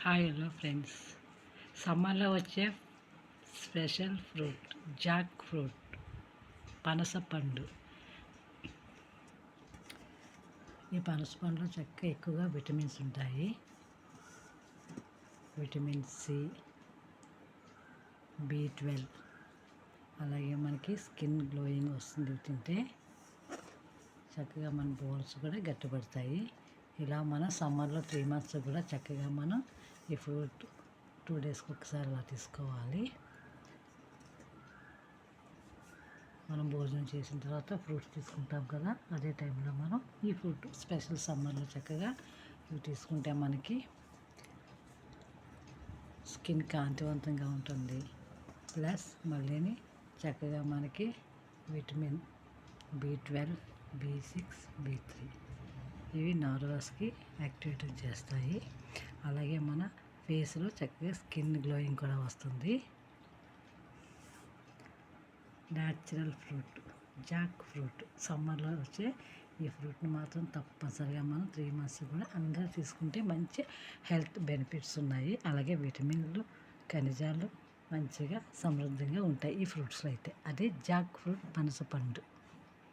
Hi hello friends, సమ్మర్లో వచ్చే special fruit Jack fruit, పనస పండు. ఈ పనస పండులో చక్కగా ఎక్కువగా విటమిన్స్ ఉంటాయి. విటమిన్ సి, B12, అలాగే మనకి స్కిన్ గ్లోయింగ్ వస్తుంది తింటే. చక్కగా మన బోన్స్ కూడా గట్టిపడతాయి. ఇలా మనం సమ్మర్లో 3 months కూడా చక్కగా మనం ఈ ఫ్రూట్ 2 daysకి ఒకసారి అలా తీసుకోవాలి. మనం భోజనం చేసిన తర్వాత ఫ్రూట్స్ తీసుకుంటాం కదా, అదే టైంలో మనం ఈ ఫ్రూట్ స్పెషల్ సమ్మర్లో చక్కగా ఇవి తీసుకుంటే మనకి స్కిన్ కాంతివంతంగా ఉంటుంది. ప్లస్ మళ్ళీ చక్కగా మనకి విటమిన్ B12, B6, B3 ఇవి నర్వస్కి యాక్టివేట్ చేస్తాయి. అలాగే మన ఫేస్లో చక్కగా స్కిన్ గ్లోయింగ్ కూడా వస్తుంది. న్యాచురల్ ఫ్రూట్ జాక్ ఫ్రూట్, సమ్మర్లో వచ్చే ఈ ఫ్రూట్ని మాత్రం తప్పనిసరిగా మనం 3 months కూడా అందరూ తీసుకుంటే మంచి హెల్త్ బెనిఫిట్స్ ఉన్నాయి. అలాగే విటమిన్లు, ఖనిజాలు మంచిగా సమృద్ధిగా ఉంటాయి ఈ ఫ్రూట్స్లో అయితే. అదే జాక్ ఫ్రూట్, పనస పండు.